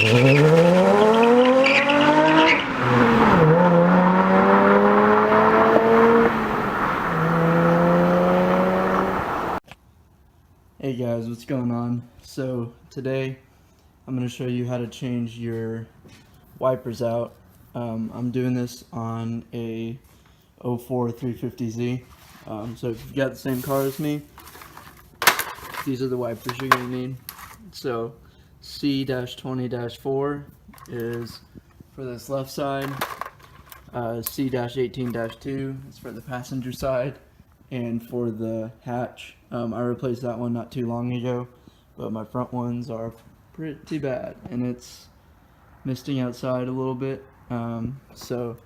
Hey guys, what's going on? So today I'm going to show you how to change your wipers out. I'm doing this on a 04 350Z. So if you've got the same car as me, these are the wipers you're going to need. So C-20-4 is for this left side, C-18-2 is for the passenger side, and for the hatch, I replaced that one not too long ago, but my front ones are pretty bad, and it's misting outside a little bit, so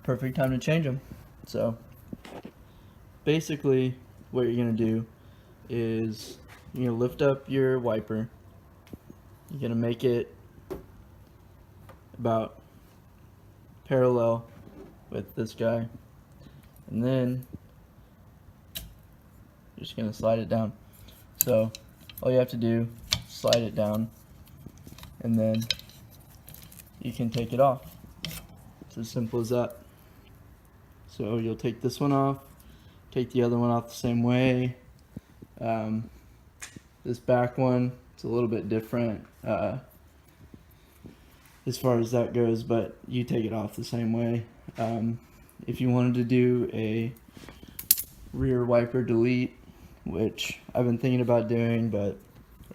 perfect time to change them. So basically what you're going to do is you're going to lift up your wiper, you're going to make it about parallel with this guy, and then you're just going to slide it down. So all you have to do is slide it down, and then you can take it off. It's as simple as that. So you'll take this one off, take the other one off the same way. This back one, it's a little bit different as far as that goes, but you take it off the same way. If you wanted to do a rear wiper delete, which I've been thinking about doing, but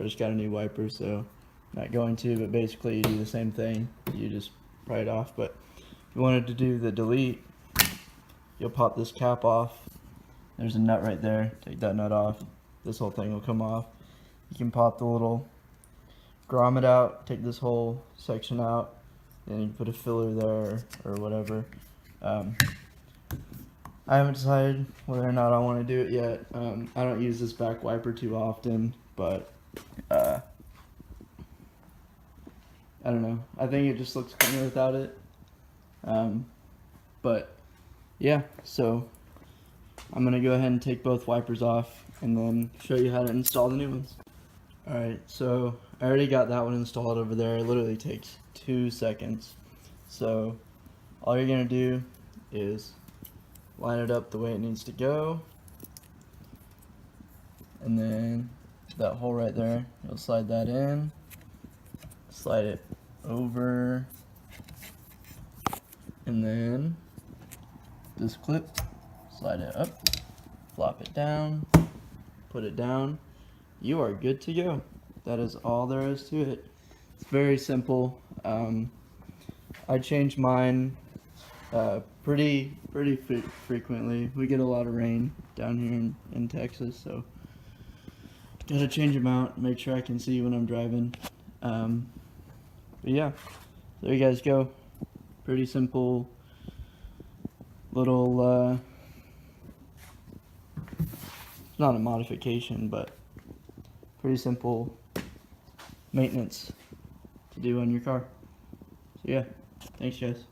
I just got a new wiper, so not going to, but basically you do the same thing. You just pry it off, but if you wanted to do the delete, you'll pop this cap off. There's a nut right there. Take that nut off. This whole thing will come off. You can pop the little grommet out, take this whole section out, then you can put a filler there or whatever. I haven't decided whether or not I want to do it yet. I don't use this back wiper too often, but I don't know. I think it just looks cleaner without it. But yeah, so I'm going to go ahead and take both wipers off and then show you how to install the new ones. Alright, so I already got that one installed over there. It literally takes 2 seconds. So all you're going to do is line it up the way it needs to go, and then that hole right there, you'll slide that in, slide it over, and then this clip, slide it up, flop it down, put it down. You are good to go. That is all there is to it. It's very simple. I change mine pretty frequently. We get a lot of rain down here in Texas, so gotta change them out, make sure I can see when I'm driving. But yeah, there you guys go. Pretty simple little it's not a modification, but pretty simple maintenance to do on your car. So yeah, thanks guys.